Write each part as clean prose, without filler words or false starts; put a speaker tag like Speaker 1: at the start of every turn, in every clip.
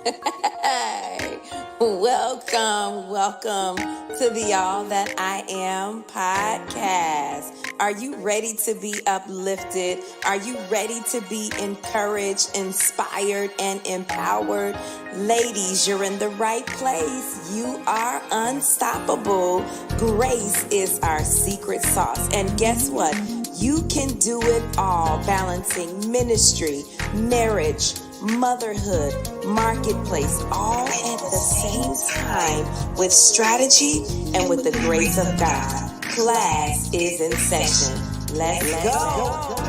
Speaker 1: Hey, welcome to the All That I Am podcast. Are you ready to be uplifted? Are you ready to be encouraged, inspired, and empowered? Ladies, you're in the right place. You are unstoppable. Grace is our secret sauce. And guess what? You can do it all, balancing ministry, marriage, motherhood, marketplace, all at the same time with strategy and with the grace of God. Class is in session. Let's go.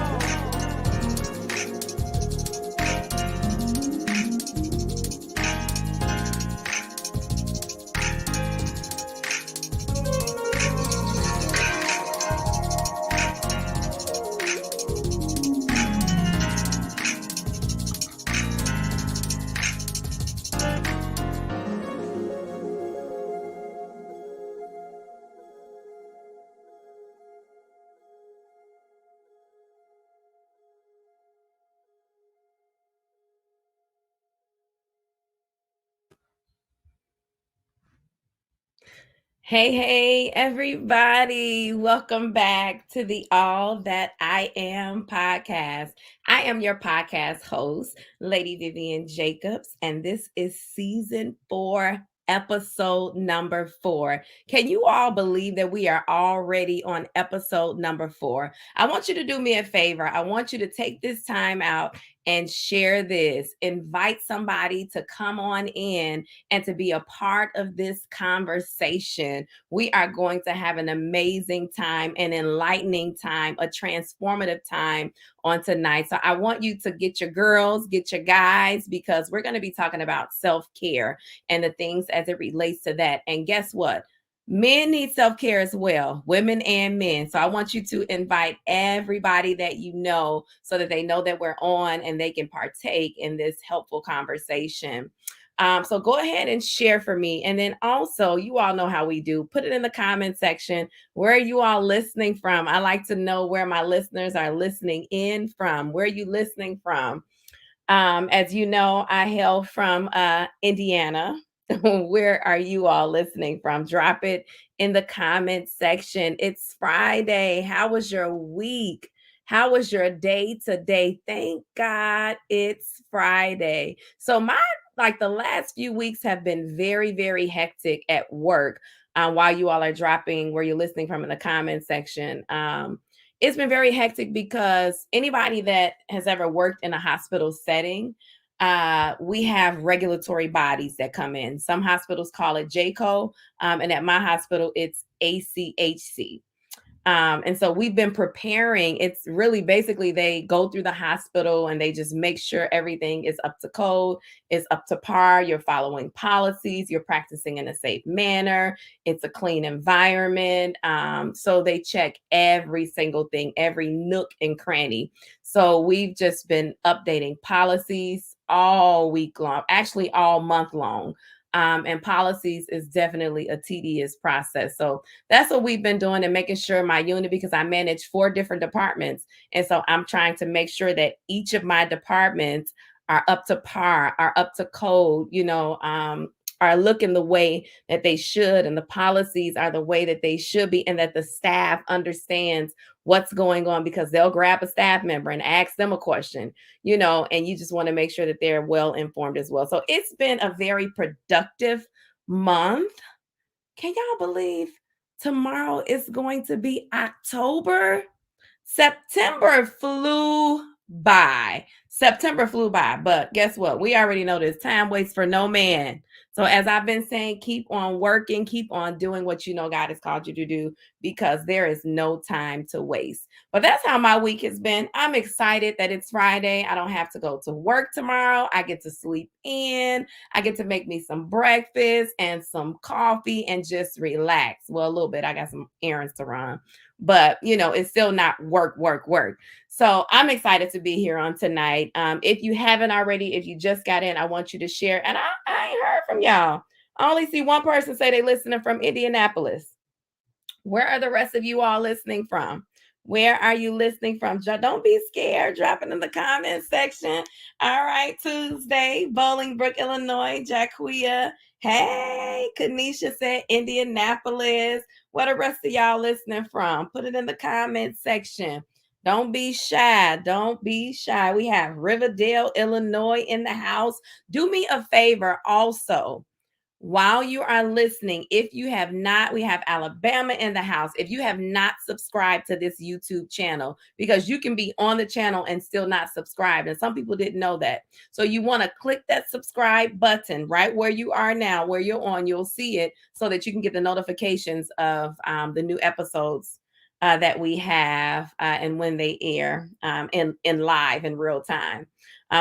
Speaker 1: Hey, everybody. Welcome back to the All That I Am podcast. I am your podcast host, Lady Vivian Jacobs, and this is season 4, episode number 4. Can you all believe that we are already on episode number 4? I want you to do me a favor. I want you to take this time out and share this. Invite somebody to come on in and to be a part of this conversation. We are going to have an amazing time, an enlightening time, a transformative time on tonight. So I want you to get your girls, get your guys, because we're going to be talking about self-care and the things as it relates to that. And guess what? Men need self-care as well, women and men. So I want you to invite everybody that you know so that they know that we're on and they can partake in this helpful conversation. So go ahead and share for me. And then also, you all know how we do. Put it in the comment section. Where are you all listening from? I like to know where my listeners are listening in from. Where are you listening from? As you know, I hail from Indiana. Where are you all listening from? Drop it in the comment section. It's Friday. How was your week? How was your day today? Thank God it's Friday. So like the last few weeks have been very, very hectic at work. While you all are dropping where you're listening from in the comment section. It's been very hectic because anybody that has ever worked in a hospital setting, we have regulatory bodies that come in. Some hospitals call it JCO, and at my hospital, it's ACHC. And so we've been preparing. It's really basically they go through the hospital and they just make sure everything is up to code, is up to par. You're following policies, you're practicing in a safe manner. It's a clean environment. So they check every single thing, every nook and cranny. So we've just been updating policies all week long, actually all month long. And policies is definitely a tedious process. So that's what we've been doing and making sure my unit, because I manage 4 different departments. And so I'm trying to make sure that each of my departments are up to par, are up to code, are looking the way that they should. And the policies are the way that they should be. And that the staff understands what's going on, because they'll grab a staff member and ask them a question, and you just want to make sure that they're well informed as well. So it's been a very productive month. Can y'all believe tomorrow is going to be October? September flew by. September flew by, but guess what? We already know this time waits for no man. So as I've been saying, keep on working, keep on doing what you know God has called you to do, because there is no time to waste. But that's how my week has been. I'm excited that it's Friday. I don't have to go to work tomorrow. I get to sleep in. I get to make me some breakfast and some coffee and just relax. Well, a little bit. I got some errands to run, but it's still not work. So I'm excited to be here on tonight. If you haven't already, if you just got in, I want you to share. And I ain't heard from y'all. I only see one person say they listening from Indianapolis. Where are the rest of you all listening from? Where are you listening from? Don't be scared. Drop it in the comment section. All right, Tuesday, Bolingbrook, Illinois, Jaquia. Hey, Kanisha said Indianapolis. Where the rest of y'all listening from? Put it in the comment section. Don't be shy. Don't be shy. We have Riverdale, Illinois in the house. Do me a favor also, while you are listening, if you have not, we have Alabama in the house. If you have not subscribed to this YouTube channel, because you can be on the channel and still not subscribed, and some people didn't know that. So you want to click that subscribe button right where you are now, where you're on, you'll see it so that you can get the notifications of the new episodes that we have and when they air in live in real time.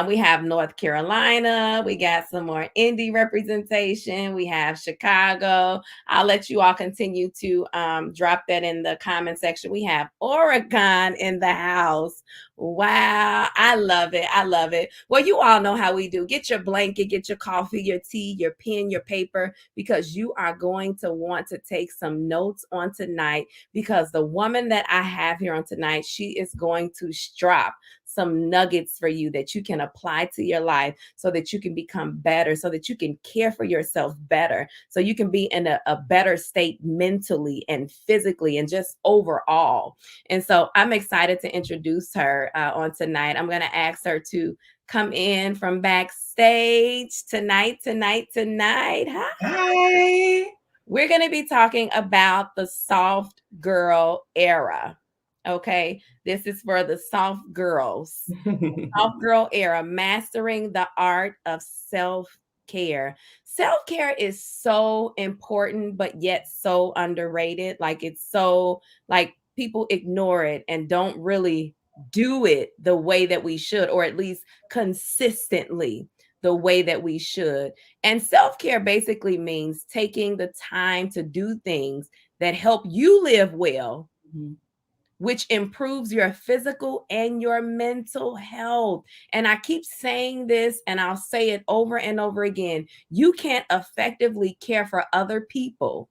Speaker 1: We have North Carolina. We got some more Indy representation. We have Chicago. I'll let you all continue to drop that in the comment section. We have Oregon in the house. Wow. I love it. I love it. Well, you all know how we do. Get your blanket, get your coffee, your tea, your pen, your paper, because you are going to want to take some notes on tonight, because the woman that I have here on tonight, she is going to drop some nuggets for you that you can apply to your life so that you can become better, so that you can care for yourself better, so you can be in a better state mentally and physically and just overall. And so I'm excited to introduce her on tonight. I'm going to ask her to come in from backstage tonight. Hi.
Speaker 2: Hi.
Speaker 1: We're going to be talking about the soft girl era. Okay. This is for the soft girls. Soft girl era, mastering the art of self care. Self care is so important, but yet so underrated. Like, it's so, like, people ignore it and don't really do it the way that we should, or at least consistently the way that we should. And self care basically means taking the time to do things that help you live well, which improves your physical and your mental health. And I keep saying this and I'll say it over and over again. You can't effectively care for other people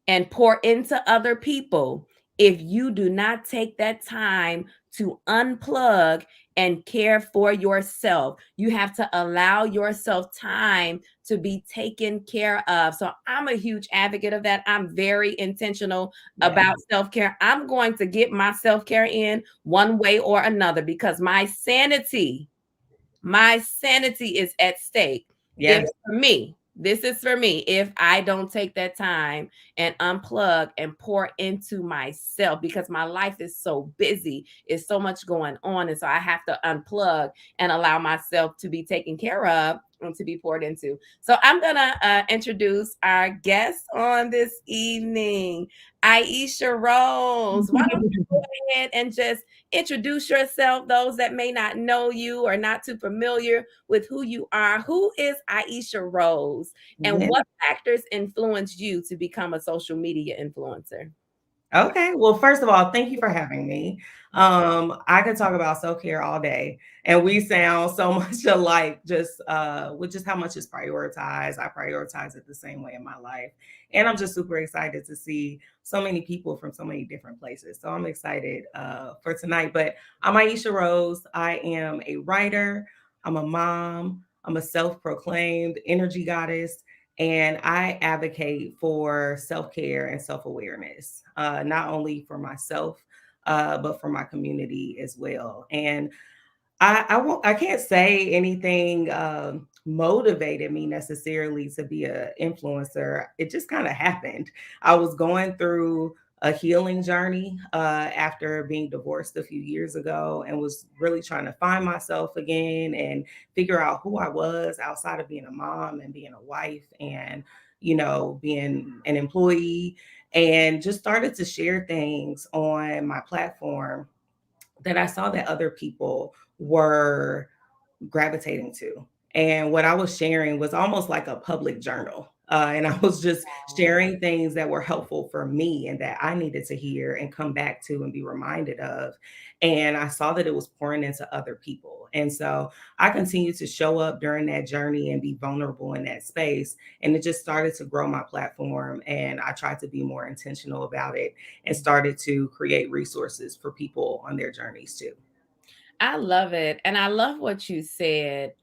Speaker 1: and pour into other people if you do not take that time to unplug and care for yourself. You have to allow yourself time to be taken care of. So I'm a huge advocate of that. I'm very intentional
Speaker 2: Yeah.
Speaker 1: about self-care. I'm going to get my self-care in one way or another, because my sanity is at stake. If
Speaker 2: Yes.
Speaker 1: for me, this is for me, if I don't take that time and unplug and pour into myself, because my life is so busy, it's so much going on. And so I have to unplug and allow myself to be taken care of and to be poured into. So I'm going to introduce our guest on this evening, Aisha Rose. Why don't you go ahead and just introduce yourself, those that may not know you or not too familiar with who you are. Who is Aisha Rose, and
Speaker 2: Yeah.
Speaker 1: what factors influenced you to become a social media influencer?
Speaker 2: Okay. Well, first of all, thank you for having me. I could talk about self-care all day, and we sound so much alike, just with just how much is prioritized. I prioritize it the same way in my life. And I'm just super excited to see so many people from so many different places. So I'm excited for tonight. But I'm Aisha Rose. I am a writer, I'm a mom, I'm a self-proclaimed energy goddess. And I advocate for self care and self awareness, not only for myself, but for my community as well. And I can't say anything motivated me necessarily to be an influencer. It just kind of happened. I was going through a healing journey after being divorced a few years ago, and was really trying to find myself again and figure out who I was outside of being a mom and being a wife and, being an employee, and just started to share things on my platform that I saw that other people were gravitating to. And what I was sharing was almost like a public journal. And I was just sharing things that were helpful for me and that I needed to hear and come back to and be reminded of. And I saw that it was pouring into other people. And so I continued to show up during that journey and be vulnerable in that space. And it just started to grow my platform. And I tried to be more intentional about it and started to create resources for people on their journeys too.
Speaker 1: I love it. And I love what you said.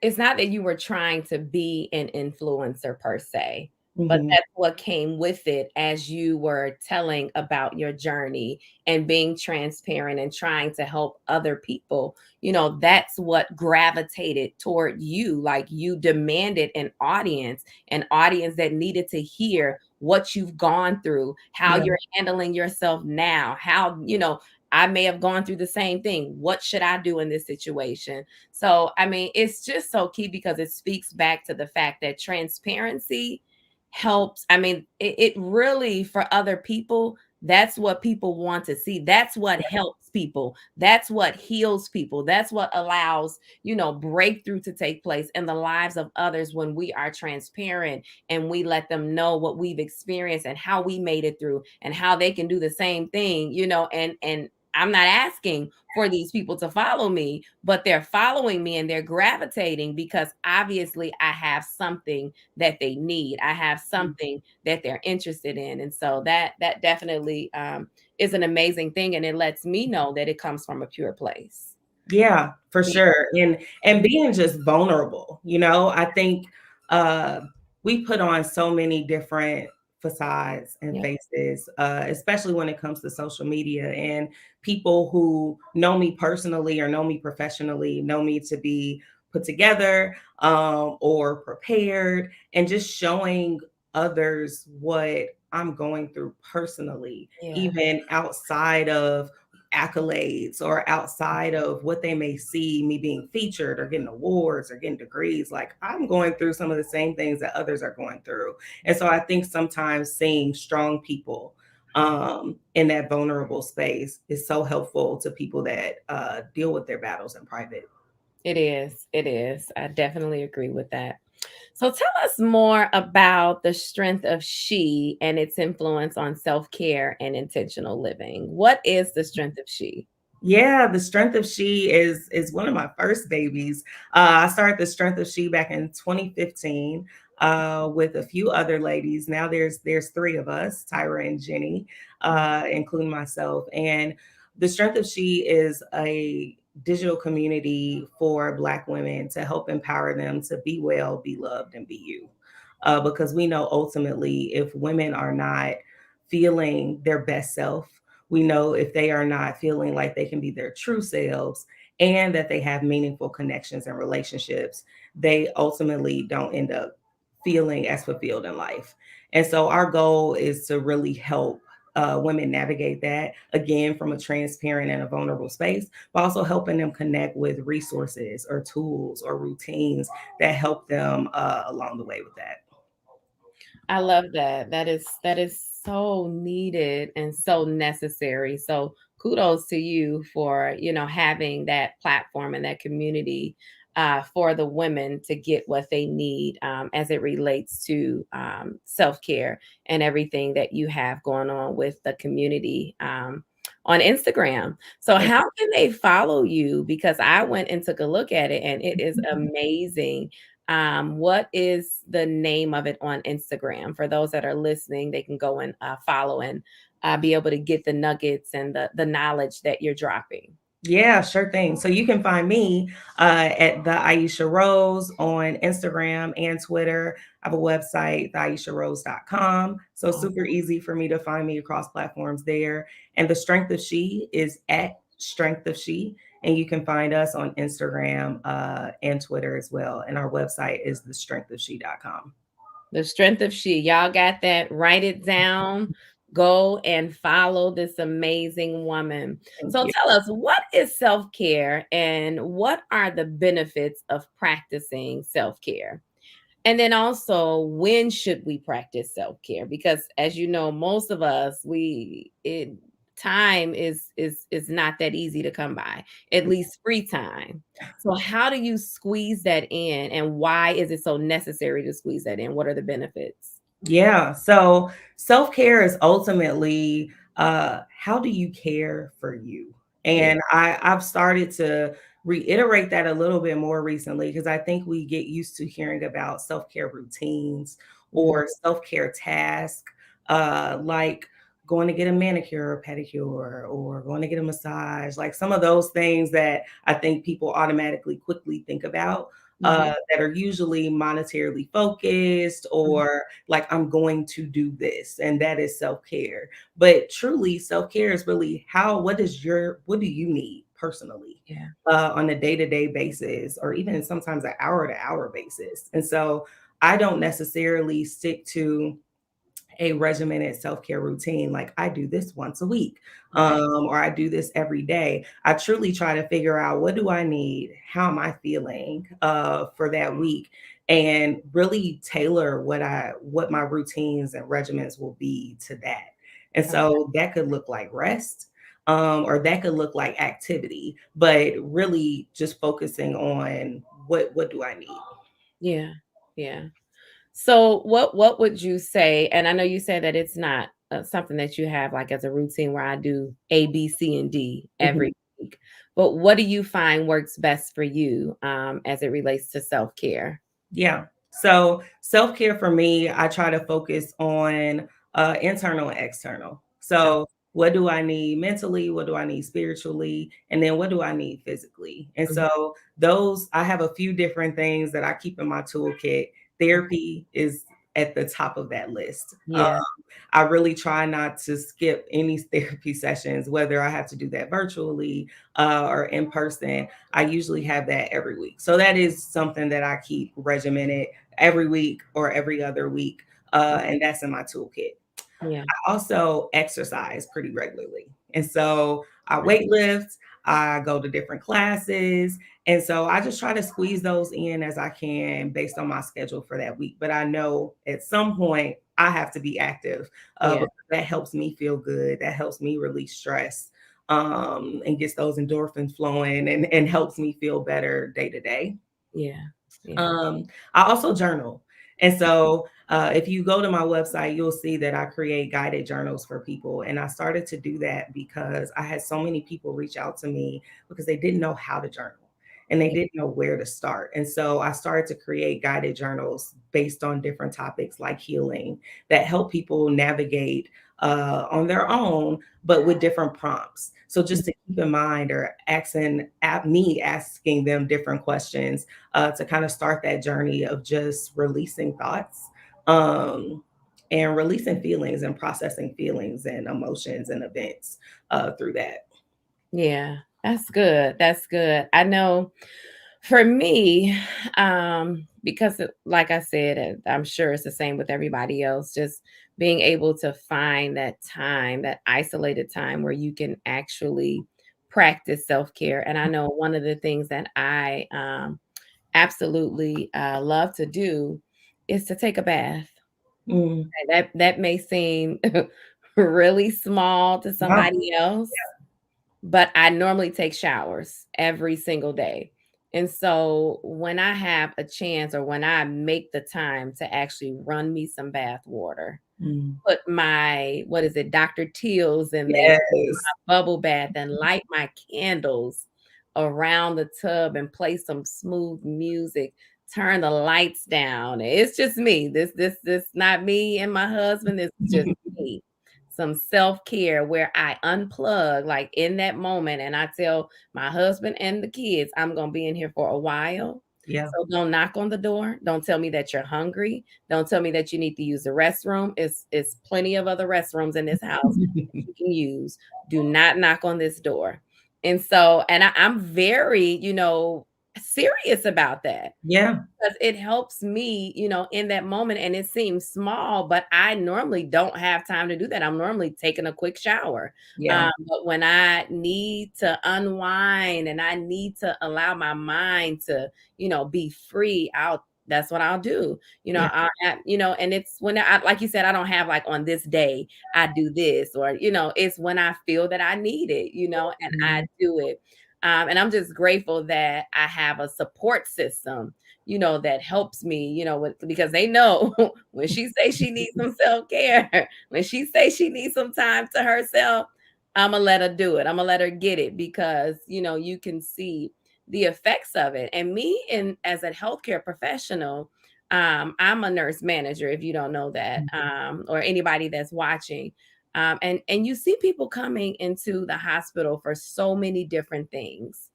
Speaker 1: It's not that you were trying to be an influencer per se, but
Speaker 2: Mhm.
Speaker 1: that's what came with it as you were telling about your journey and being transparent and trying to help other people. That's what gravitated toward you. Like you demanded an audience that needed to hear what you've gone through, how
Speaker 2: Yeah.
Speaker 1: you're handling yourself now, I may have gone through the same thing. What should I do in this situation? So, I mean, it's just so key because it speaks back to the fact that transparency helps. I mean, it really, for other people, that's what people want to see. That's what helps people. That's what heals people. That's what allows, breakthrough to take place in the lives of others when we are transparent and we let them know what we've experienced and how we made it through and how they can do the same thing, and I'm not asking for these people to follow me, but they're following me and they're gravitating because obviously I have something that they need. I have something that they're interested in. And so that definitely is an amazing thing. And it lets me know that it comes from a pure place.
Speaker 2: Yeah, for
Speaker 1: Yeah.
Speaker 2: sure, and being just vulnerable, I think, uh, we put on so many different facades and
Speaker 1: Yeah.
Speaker 2: faces, especially when it comes to social media, and people who know me personally or know me professionally know me to be put together, or prepared, and just showing others what I'm going through personally,
Speaker 1: Yeah.
Speaker 2: even outside of accolades or outside of what they may see me being featured or getting awards or getting degrees. Like I'm going through some of the same things that others are going through. And so I think sometimes seeing strong people in that vulnerable space is so helpful to people that deal with their battles in private.
Speaker 1: It is. It is. I definitely agree with that. So tell us more about the strength of she and its influence on self-care and intentional living. What is the strength of she?
Speaker 2: Yeah, the Strength of She is one of my first babies. I started the Strength of She back in 2015 with a few other ladies. Now there's three of us, Tyra and Jenny, including myself. And the Strength of She is a digital community for Black women to help empower them to be well, be loved, and be you. Because we know ultimately, if women are not feeling their best self, we know if they are not feeling like they can be their true selves and that they have meaningful connections and relationships, they ultimately don't end up feeling as fulfilled in life. And so our goal is to really help women navigate that again from a transparent and a vulnerable space, but also helping them connect with resources or tools or routines that help them along the way with that.
Speaker 1: I love that. That is so needed and so necessary. So kudos to you for, having that platform and that community for the women to get what they need as it relates to self-care and everything that you have going on with the community on Instagram. So
Speaker 2: Thank
Speaker 1: how can they follow you? Because I went and took a look at it and it is amazing. What is the name of it on Instagram? For those that are listening, they can go and follow and be able to get the nuggets and the knowledge that you're dropping.
Speaker 2: Yeah, sure thing. So you can find me at the Aisha Rose on Instagram and Twitter. I have a website, theaisharose.com. So super easy for me to find me across platforms there. And the Strength of She is at Strength of She. And you can find us on Instagram and Twitter as well. And our website is thestrengthofshe.com.
Speaker 1: The strength of she. Y'all got that? Write it down. Go and follow this amazing woman.
Speaker 2: Thank
Speaker 1: So
Speaker 2: you.
Speaker 1: tell us, what is self care and what are the benefits of practicing self care? And then also, when should we practice self care? Because as you know, most of us, time is not that easy to come by, at least free time. So how do you squeeze that in, and why is it so necessary to squeeze that in? What are the benefits?
Speaker 2: Yeah. So self-care is ultimately how do you care for you?
Speaker 1: Yeah.
Speaker 2: And I've started to reiterate that a little bit more recently because I think we get used to hearing about self-care routines
Speaker 1: Mhm.
Speaker 2: or self-care tasks, like going to get a manicure or pedicure or going to get a massage, like some of those things that I think people automatically quickly think about,
Speaker 1: Mhm.
Speaker 2: that are usually monetarily focused,
Speaker 1: Mhm.
Speaker 2: or like I'm going to do this, and that is self-care. But truly, self-care is really what do you need personally,
Speaker 1: Yeah.
Speaker 2: on a day-to-day basis, or even sometimes an hour-to-hour basis. And so I don't necessarily stick to a regimented self-care routine like I do this once a week,
Speaker 1: Okay.
Speaker 2: or I do this every day. I truly try to figure out what do I need, how am I feeling for that week, and really tailor what my routines and regimens will be to that. And
Speaker 1: Okay.
Speaker 2: so that could look like rest, or that could look like activity, but really just focusing on what do I need.
Speaker 1: Yeah. Yeah. So what would you say, and I know you said that it's not, something that you have, like, as a routine where I do A, B, C, and D
Speaker 2: Mhm.
Speaker 1: every week, but what do you find works best for you, as it relates to self-care?
Speaker 2: Yeah. So self-care for me, I try to focus on internal and external.
Speaker 1: Oh,
Speaker 2: So what do I need mentally? What do I need spiritually? And then what do I need physically? And
Speaker 1: mhm,
Speaker 2: so those, I have a few different things that I keep in my toolkit.
Speaker 1: okay.
Speaker 2: Therapy is at the top of that list.
Speaker 1: Yeah,
Speaker 2: I really try not to skip any therapy sessions, whether I have to do that virtually, or in person. I usually have that every week. So that is something that I keep regimented every week or every other week. And that's in my toolkit.
Speaker 1: yeah,
Speaker 2: I also exercise pretty regularly. And so I
Speaker 1: right,
Speaker 2: weight lift, I go to different classes. And so I just try to squeeze those in as I can based on my schedule for that week. But I know at some point I have to be active,
Speaker 1: yeah,
Speaker 2: because that helps me feel good. That helps me release stress, and gets those endorphins flowing, and helps me feel better day to day.
Speaker 1: yeah, yeah,
Speaker 2: Um, I also journal. And so, if you go to my website, you'll see that I create guided journals for people. And I started to do that because I had so many people reach out to me because they didn't know how to journal and they
Speaker 1: yeah,
Speaker 2: didn't know where to start. And so I started to create guided journals based on different topics like healing that help people navigate on their own, but with different prompts. So just to keep in mind, or asking them different questions, to kind of start that journey of just releasing thoughts, um, and releasing feelings and processing feelings and emotions and events through that.
Speaker 1: yeah. That's good, that's good. I know for me, because like I said, and I'm sure it's the same with everybody else, just being able to find that time, that isolated time where you can actually practice self-care. And I know one of the things that I absolutely love to do is to take a bath.
Speaker 2: Mm,
Speaker 1: And that may seem really small to
Speaker 2: wow.
Speaker 1: somebody else, but I normally take showers every single day. And so when I have a chance, or when I make the time to actually run me some bath water,
Speaker 2: Mm,
Speaker 1: put my, what is it, Dr. Teal's in there,
Speaker 2: yes.
Speaker 1: bubble bath, and light my candles around the tub and play some smooth music, turn the lights down. It's just me. This not me and my husband. It's just me. Some self-care where I unplug, like, in that moment, and I tell my husband and the kids, I'm gonna be in here for a while.
Speaker 2: Yeah.
Speaker 1: So don't knock on the door. Don't tell me that you're hungry. Don't tell me that you need to use the restroom. It's plenty of other restrooms in this house that you can use. Do not knock on this door. And so, and I'm very, serious about that,
Speaker 2: Yeah.
Speaker 1: because it helps me, in that moment. And it seems small, but I normally don't have time to do that. I'm normally taking a quick shower.
Speaker 2: Yeah.
Speaker 1: But when I need to unwind and I need to allow my mind to, be free, that's what I'll do.
Speaker 2: Yeah.
Speaker 1: And it's when like you said, I don't have like on this day I do this, or it's when I feel that I need it, and I
Speaker 2: Mhm.
Speaker 1: do it. And I'm just grateful that I have a support system, that helps me, because they know when she say she needs some self-care, when she say she needs some time to herself, I'm gonna let her do it. I'm gonna let her get it, because you can see the effects of it. And me, in as a healthcare professional, I'm a nurse manager, if you don't know that, or anybody that's watching. And you see people coming into the hospital for so many different things.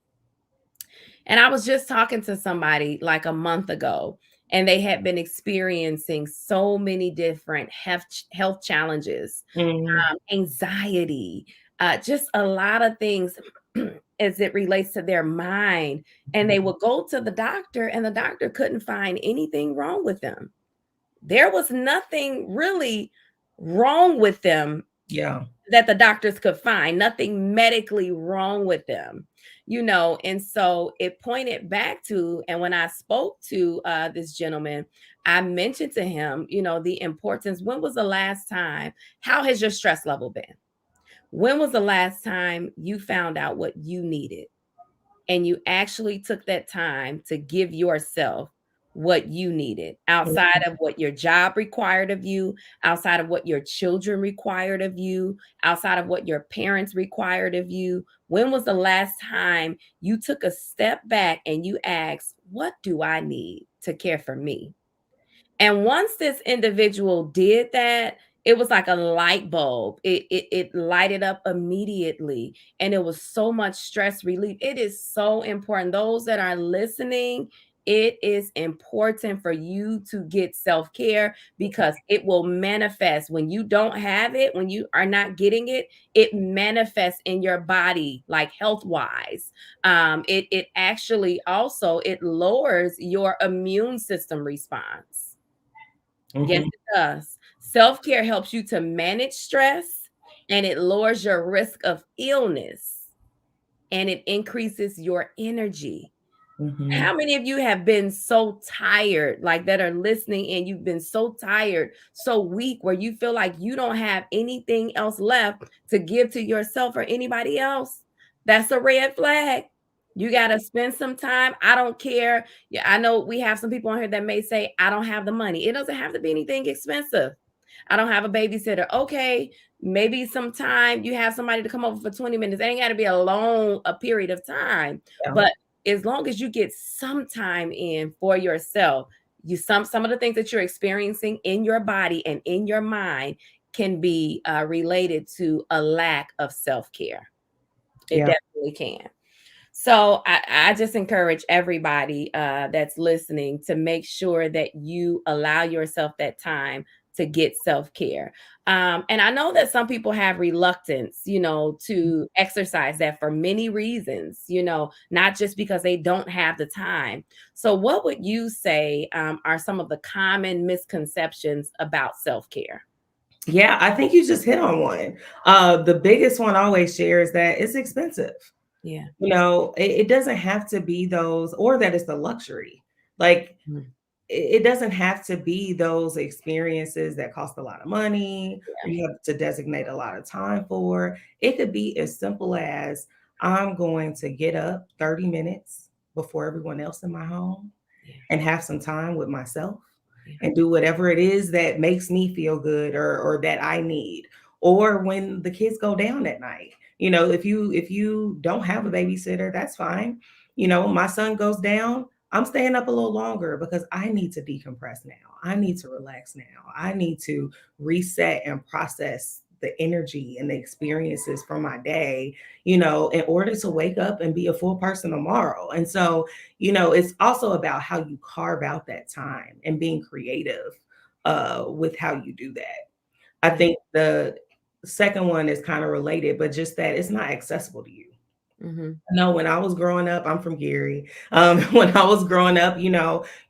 Speaker 1: And I was just talking to somebody like a month ago, and they had been experiencing so many different health challenges,
Speaker 2: Mhm.
Speaker 1: anxiety, just a lot of things as it relates to their mind. And they would go to the doctor, and the doctor couldn't find anything wrong with them. There was nothing really wrong with them
Speaker 2: Yeah.
Speaker 1: that the doctors could find, nothing medically wrong with them, and so it pointed back to, and when I spoke to this gentleman, I mentioned to him, the importance. When was the last time? How has your stress level been? When was the last time you found out what you needed, and you actually took that time to give yourself what you needed, outside of what your job required of you, outside of what your children required of you, outside of what your parents required of you? When was the last time you took a step back and you asked, what do I need to care for me? And once this individual did that, it was like a light bulb. It lighted up immediately, and it was so much stress relief. It is so important. Those that are listening, it is important for you to get self-care, because it will manifest when you don't have it, when you are not getting it, it manifests in your body, like health-wise. It actually also it lowers your immune system response. Yes,
Speaker 2: Mhm.
Speaker 1: it does. Self care helps you to manage stress, and it lowers your risk of illness, and it increases your energy.
Speaker 2: Mhm.
Speaker 1: How many of you have been so tired, like that are listening, and you've been so tired, so weak, where you feel like you don't have anything else left to give to yourself or anybody else? That's a red flag. You got to spend some time. I don't care. Yeah, I know we have some people on here that may say, I don't have the money. It doesn't have to be anything expensive. I don't have a babysitter. Okay, maybe sometime you have somebody to come over for 20 minutes. It ain't got to be a period of time.
Speaker 2: Yeah.
Speaker 1: But as long as you get some time in for yourself, some of the things that you're experiencing in your body and in your mind can be related to a lack of self-care. It
Speaker 2: Yeah.
Speaker 1: definitely can. So I just encourage everybody that's listening to make sure that you allow yourself that time to get self care. And I know that some people have reluctance, to exercise that for many reasons, not just because they don't have the time. So, what would you say are some of the common misconceptions about self care?
Speaker 2: Yeah, I think you just hit on one. The biggest one I always share is that it's expensive.
Speaker 1: Yeah.
Speaker 2: It doesn't have to be those, or that it's the luxury. Like,
Speaker 1: Mm.
Speaker 2: it doesn't have to be those experiences that cost a lot of money or you have to designate a lot of time for. It could be as simple as I'm going to get up 30 minutes before everyone else in my home
Speaker 1: Yeah.
Speaker 2: and have some time with myself
Speaker 1: Yeah.
Speaker 2: and do whatever it is that makes me feel good or that I need. Or when the kids go down at night. If you don't have a babysitter, that's fine. My son goes down, I'm staying up a little longer because I need to decompress now. I need to relax now. I need to reset and process the energy and the experiences from my day, in order to wake up and be a full person tomorrow. And so, it's also about how you carve out that time and being creative with how you do that. I
Speaker 1: Yeah.
Speaker 2: think the second one is kind of related, but just that it's not accessible to you.
Speaker 1: Hmm.
Speaker 2: No, when I was growing up, I'm from Gary. When I was growing up, you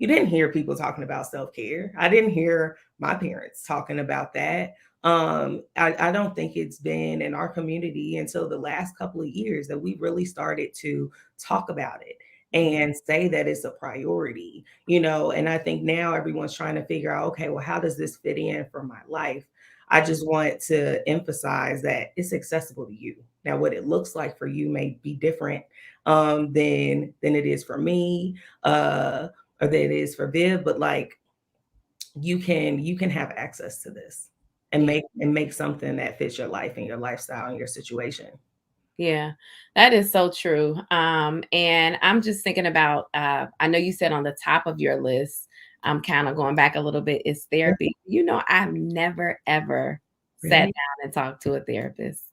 Speaker 2: didn't hear people talking about self care. I didn't hear my parents talking about that. I don't think it's been in our community until the last couple of years that we really started to talk about it and say that it's a priority, and I think now everyone's trying to figure out, okay, well, how does this fit in for my life? I just want to emphasize that it's accessible to you. Now, what it looks like for you may be different than it is for me, or that it is for Viv, but like you can have access to this and
Speaker 1: Yeah.
Speaker 2: make something that fits your life and your lifestyle and your situation.
Speaker 1: Yeah, that is so true. And I'm just thinking about, I know you said on the top of your list, I'm kind of going back a little bit, is therapy. I've never ever sat
Speaker 2: Really?
Speaker 1: down and talked to a therapist.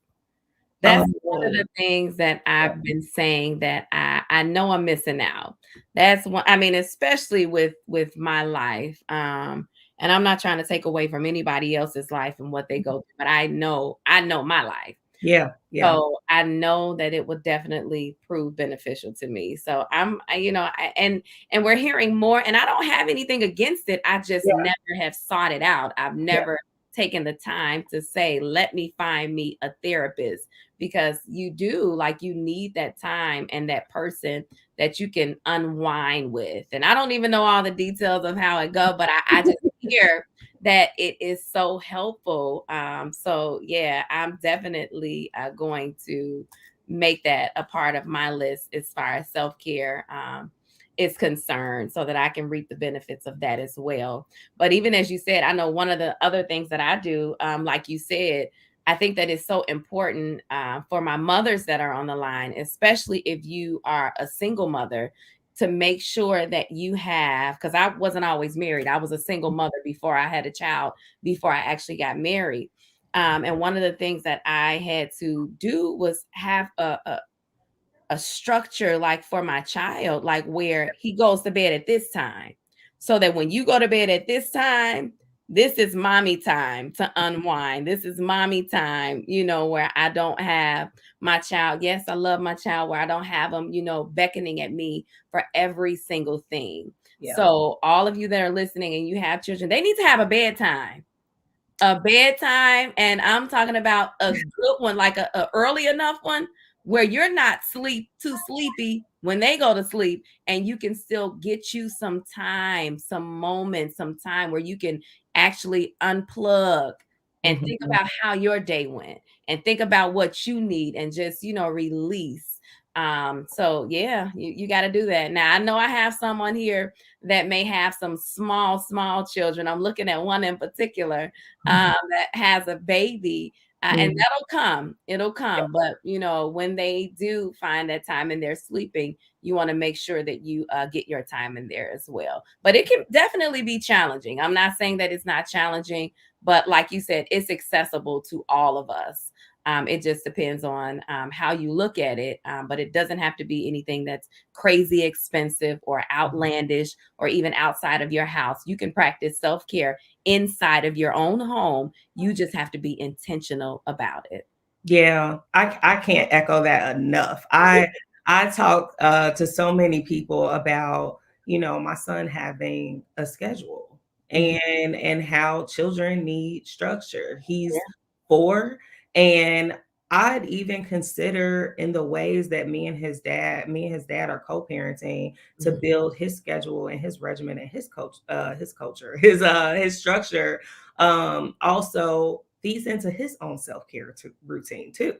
Speaker 1: That's one of
Speaker 2: Oh,
Speaker 1: the things that
Speaker 2: yeah,
Speaker 1: I've been saying that I know I'm missing out. That's one, I mean, especially with my life. And I'm not trying to take away from anybody else's life and what they go through, but I know my life.
Speaker 2: yeah, yeah,
Speaker 1: So I know that it would definitely prove beneficial to me. So and we're hearing more, and I don't have anything against it. I just
Speaker 2: yeah,
Speaker 1: never have sought it out. I've
Speaker 2: yeah.
Speaker 1: never taken the time to say, let me find me a therapist, because you do, like, you need that time and that person that you can unwind with. And I don't even know all the details of how it go, but I just hear that it is so helpful. So yeah, I'm definitely going to make that a part of my list as far as self care is concerned, so that I can reap the benefits of that as well. But even as you said, I know one of the other things that I do, like you said, I think that is so important for my mothers that are on the line, especially if you are a single mother, to make sure that you have, because I wasn't always married. I was a single mother before I had a child, before I actually got married. And one of the things that I had to do was have a structure, like, for my child, like where he goes to bed at this time, so that when you go to bed at this time, this is mommy time to unwind. This is mommy time, where I don't have my child. Yes, I love my child, where I don't have them, beckoning at me for every single thing.
Speaker 2: Yeah.
Speaker 1: So all of you that are listening and you have children, they need to have a bedtime, and I'm talking about a good one, like a early enough one where you're not too sleepy when they go to sleep, and you can still get you some time, some moments, some time where you can actually unplug and think
Speaker 2: Mhm.
Speaker 1: about how your day went, and think about what you need, and just, release. So yeah, you got to do that. Now, I know I have someone here that may have some small children. I'm looking at one in particular that has a baby. And
Speaker 2: Mhm.
Speaker 1: that'll come. It'll come. But, when they do find that time and they're sleeping, you want to make sure that you get your time in there as well. But it can definitely be challenging. I'm not saying that it's not challenging, but like you said, it's accessible to all of us. It just depends on how you look at it. But it doesn't have to be anything that's crazy expensive or outlandish or even outside of your house. You can practice self care inside of your own home. You just have to be intentional about it.
Speaker 2: Yeah, I can't echo that enough. I talk to so many people about, my son having a schedule
Speaker 1: Mhm.
Speaker 2: and how children need structure.
Speaker 1: Yeah.
Speaker 2: He's 4, and I'd even consider in the ways that me and his dad are co-parenting to
Speaker 1: Mhm.
Speaker 2: build his schedule and his regimen and his culture, his structure also feeds into his own self-care routine too.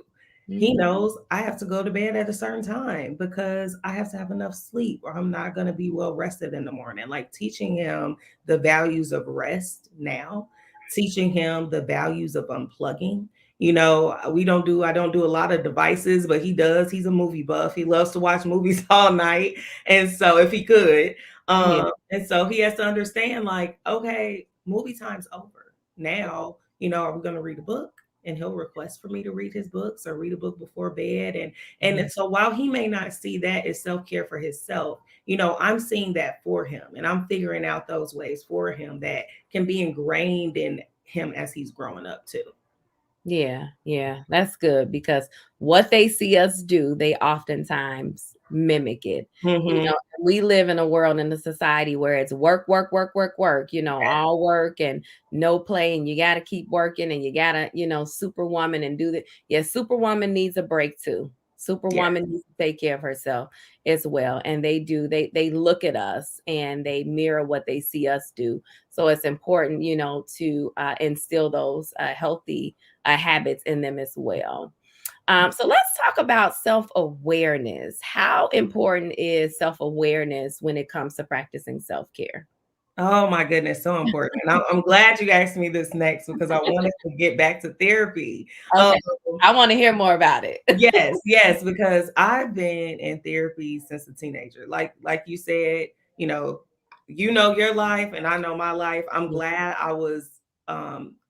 Speaker 2: He
Speaker 1: Mhm.
Speaker 2: knows I have to go to bed at a certain time because I have to have enough sleep or I'm not going to be well rested in the morning. Like teaching him the values of rest now, teaching him the values of unplugging. I don't do a lot of devices, but he does. He's a movie buff. He loves to watch movies all night. And so if he could,
Speaker 1: Yeah.
Speaker 2: and so he has to understand, like, okay, movie time's over. Now, are we going to read a book? And he'll request for me to read his books or read a book before bed. And
Speaker 1: Mhm.
Speaker 2: so while he may not see that as self-care for himself, I'm seeing that for him and I'm figuring out those ways for him that can be ingrained in him as he's growing up too.
Speaker 1: Yeah, yeah, that's good, because what they see us do, they oftentimes mimic it.
Speaker 2: Hmm.
Speaker 1: We live in a world, in a society where it's work, work, work, work, work, all work and no play, and you got to keep working, and you got to, superwoman and do that. Yeah, superwoman needs a break too.
Speaker 2: Yeah.
Speaker 1: Superwoman needs to take care of herself as well. And they do, they look at us and they mirror what they see us do. So it's important, to instill those healthy habits in them as well. So let's talk about self awareness. How important is self awareness when it comes to practicing self care?
Speaker 2: Oh my goodness, so important. And I'm glad you asked me this next because I wanted to get back to therapy. Um,
Speaker 1: Okay. I want to hear more about it.
Speaker 2: yes, yes, because I've been in therapy since a teenager. Like you said, your life and I know my life. I'm glad I was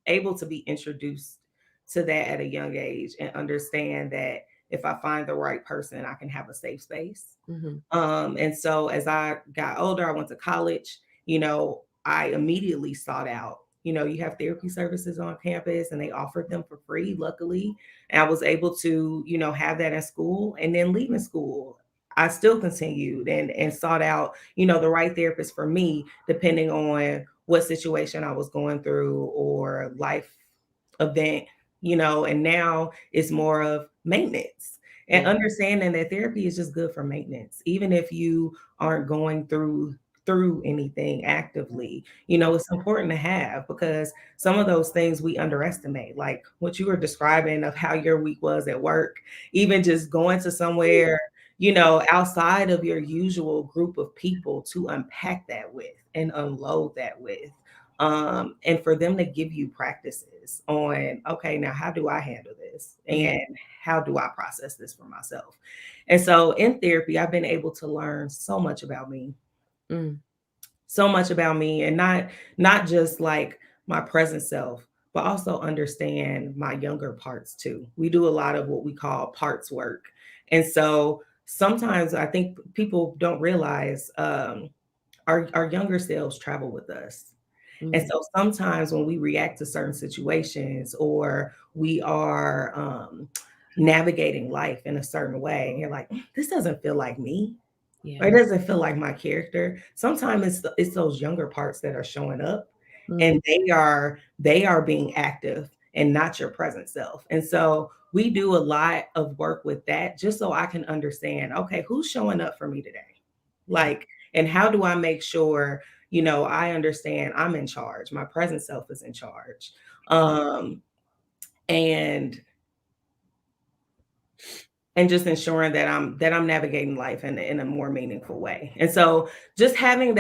Speaker 2: able to be introduced to that at a young age and understand that if I find the right person, I can have a safe space.
Speaker 1: Mhm.
Speaker 2: And so as I got older, I went to college, I immediately sought out, you have therapy services on campus and they offered them for free, luckily. And I was able to, have that in school and then leaving school. I still continued and sought out, the right therapist for me, depending on what situation I was going through or life event, and now it's more of maintenance and
Speaker 1: Yeah.
Speaker 2: understanding that therapy is just good for maintenance, even if you aren't going through anything actively. It's important to have because some of those things we underestimate, like what you were describing of how your week was at work, even just going to somewhere, outside of your usual group of people to unpack that with and unload that with. And for them to give you practices on, okay, now how do I handle this?
Speaker 1: Mhm.
Speaker 2: And how do I process this for myself? And so in therapy, I've been able to learn
Speaker 1: Mm.
Speaker 2: so much about me, and not just like my present self, but also understand my younger parts too. We do a lot of what we call parts work. And so sometimes I think people don't realize our younger selves travel with us. And
Speaker 1: Mm.
Speaker 2: so sometimes when we react to certain situations or we are navigating life in a certain way, and you're like, this doesn't feel like me, or
Speaker 1: Yeah.
Speaker 2: it doesn't feel like my character. Sometimes it's those younger parts that are showing up,
Speaker 1: Mm.
Speaker 2: and they are being active and not your present self. And so we do a lot of work with that just so I can understand, okay, who's showing up for me today?
Speaker 1: Yeah.
Speaker 2: Like, and how do I make sure, I understand I'm in charge. My present self is in charge. Um, and and just ensuring that I'm navigating life in a more meaningful way. And so just having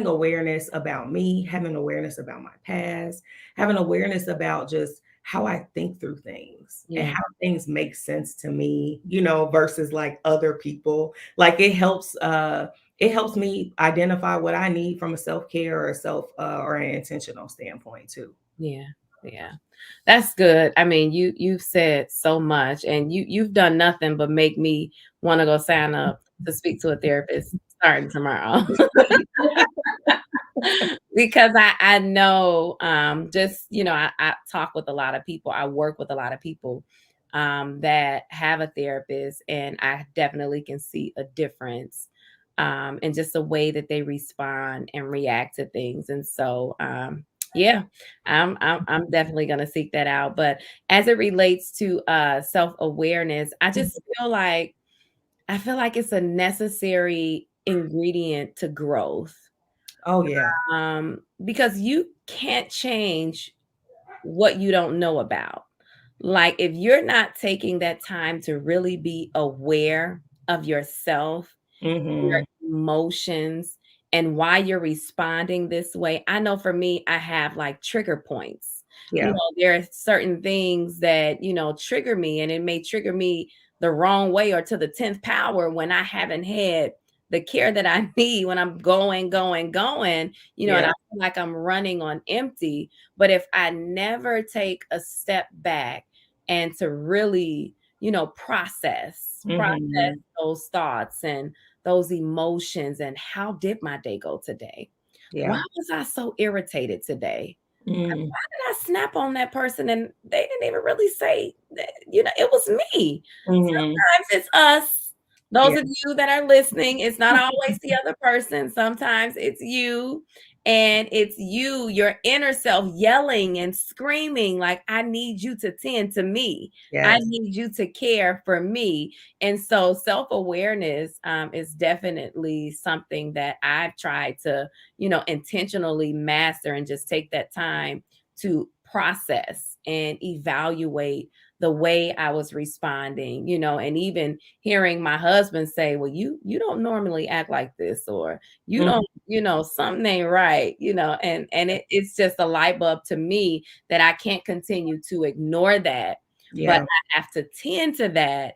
Speaker 2: awareness about me, having awareness about my past, having awareness about just how I think through things and
Speaker 1: Yeah.
Speaker 2: how things make sense to me, versus like other people. Like it helps me identify what I need from a self-care or a self or an intentional standpoint too.
Speaker 1: Yeah. Yeah. That's good. I mean, you've said so much and you've done nothing but make me want to go sign up to speak to a therapist starting tomorrow. Because I know just I talk with a lot of people. I work with a lot of people that have a therapist, and I definitely can see a difference in just the way that they respond and react to things. And so yeah, I'm definitely gonna seek that out. But as it relates to self-awareness, I feel like it's a necessary ingredient to growth,
Speaker 2: Oh yeah.
Speaker 1: because you can't change what you don't know about. Like, if you're not taking that time to really be aware of yourself, your
Speaker 2: Hmm.
Speaker 1: emotions, and why you're responding this way. I know for me, I have like trigger points.
Speaker 2: Yeah.
Speaker 1: There are certain things that, trigger me, and it may trigger me the wrong way or to the 10th power when I haven't had the care that I need when I'm going, going, going, and I
Speaker 2: Yeah.
Speaker 1: feel like I'm running on empty. But if I never take a step back and to really, process
Speaker 2: Hmm.
Speaker 1: those thoughts and those emotions, and how did my day go today? Why
Speaker 2: Yeah.
Speaker 1: was I so irritated today?
Speaker 2: Mm.
Speaker 1: Why did I snap on that person and they didn't even really say that, it was me.
Speaker 2: Mhm.
Speaker 1: Sometimes it's us, Those
Speaker 2: Yeah.
Speaker 1: of you that are listening, it's not always the other person. Sometimes it's you, and it's you, your inner self, yelling and screaming like, I need you to tend to me. I
Speaker 2: Yes.
Speaker 1: need you to care for me. And so self-awareness is definitely something that I've tried to, intentionally master and just take that time to process and evaluate the way I was responding, and even hearing my husband say, "Well, you don't normally act like this," or "You
Speaker 2: Mhm.
Speaker 1: don't, something ain't right," and it's just a light bulb to me that I can't continue to ignore that, but
Speaker 2: Yeah.
Speaker 1: I have to tend to that,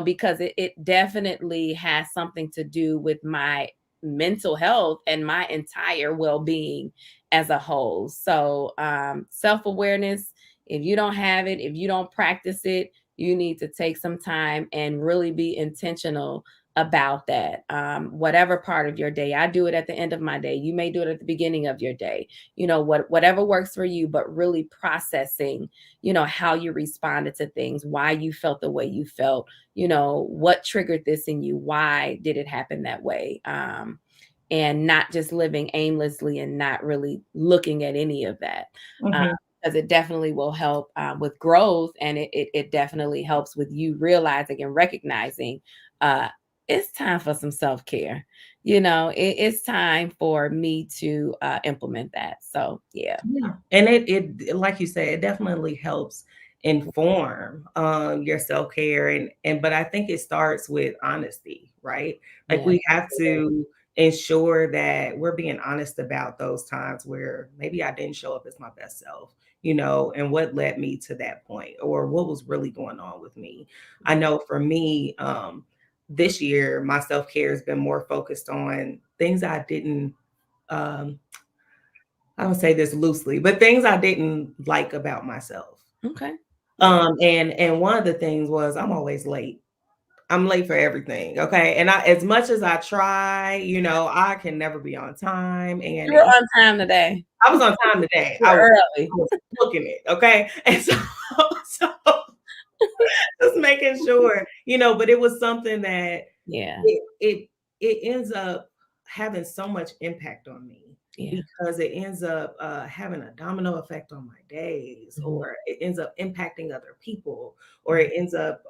Speaker 1: because it definitely has something to do with my mental health and my entire well-being as a whole. So, self-awareness, if you don't have it, if you don't practice it, you need to take some time and really be intentional about that. Whatever part of your day, I do it at the end of my day. You may do it at the beginning of your day. Whatever works for you, but really processing, how you responded to things, why you felt the way you felt, what triggered this in you, why did it happen that way. And not just living aimlessly and not really looking at any of that. Um,
Speaker 2: Mhm.
Speaker 1: because it definitely will help with growth, and it definitely helps with you realizing and recognizing uh, it's time for some self-care. It's time for me to implement that. So yeah.
Speaker 2: Yeah, and it like you said, it definitely helps inform your self-care and but I think it starts with honesty, right? Like
Speaker 1: Yeah.
Speaker 2: we have to ensure that we're being honest about those times where maybe I didn't show up as my best self, and what led me to that point or what was really going on with me. I know for me, this year my self-care has been more focused on things I didn't um I would say this loosely, but things I didn't like about myself.
Speaker 1: Okay. Yeah.
Speaker 2: And one of the things was I'm always late. I'm late for everything, okay? And as much as I try, I can never be on time,
Speaker 1: You were on time today.
Speaker 2: I was on time today.
Speaker 1: You were
Speaker 2: I
Speaker 1: early.
Speaker 2: was booking it, okay? And so so just making sure, but it was something that
Speaker 1: Yeah.
Speaker 2: it ends up having so much impact on me
Speaker 1: Yeah.
Speaker 2: because it ends up having a domino effect on my days,
Speaker 1: Mhm.
Speaker 2: or it ends up impacting other people, or
Speaker 1: Mhm.
Speaker 2: it ends up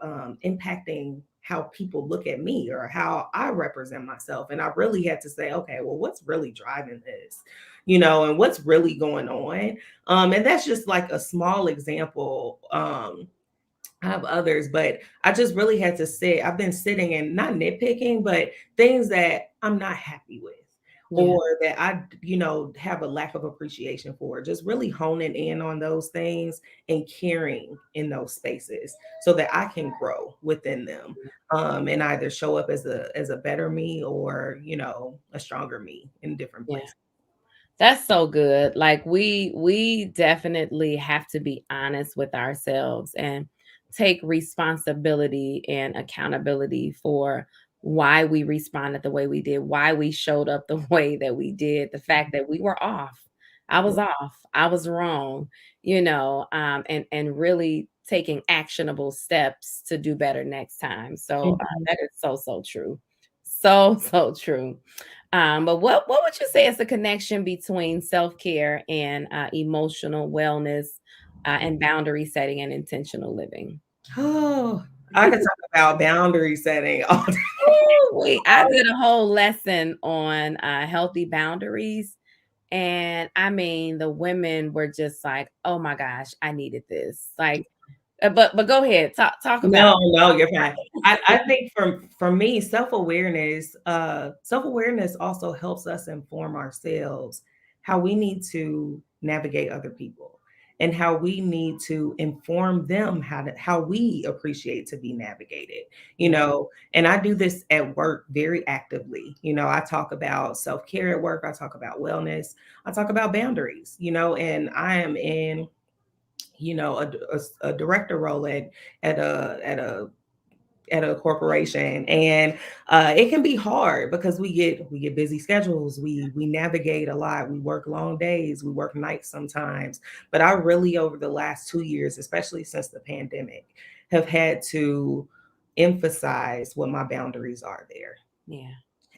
Speaker 2: impacting how people look at me or how I represent myself. And I really had to say, okay, well, what's really driving this? And what's really going on? And that's just like a small example. I have others, but I just really had to sit. I've been sitting and not nitpicking, but things that I'm not happy with
Speaker 1: Yeah.
Speaker 2: or that I, have a lack of appreciation for. Just really honing in on those things and caring in those spaces so that I can grow within them. And either show up as a better me or, a stronger me in different
Speaker 1: Yeah.
Speaker 2: places.
Speaker 1: That's so good. Like we definitely have to be honest with ourselves and take responsibility and accountability for why we responded the way we did, why we showed up the way that we did, the fact that we were off. I was off. I was wrong, and really taking actionable steps to do better next time. So
Speaker 2: Mhm.
Speaker 1: that is so, so true. So, so true. But what would you say is the connection between self-care and emotional wellness, and boundary setting and intentional living?
Speaker 2: Oh, I could talk about boundary setting all day.
Speaker 1: Ooh, I did a whole lesson on healthy boundaries. And I mean, the women were just like, "Oh my gosh, I needed this." Like, but go ahead, talk about.
Speaker 2: No, no, you're fine. I think for me, self-awareness also helps us inform ourselves how we need to navigate other people and how we need to inform them how we appreciate to be navigated,
Speaker 1: Yeah,
Speaker 2: and I do this at work very actively. I talk about self-care at work, I talk about wellness, I talk about boundaries, and I am in a director role at a corporation, and it can be hard because we get busy schedules, we navigate a lot, we work long days, we work nights sometimes. But I really, over the last 2 years, especially since the pandemic, have had to emphasize what my boundaries are there
Speaker 1: Yeah.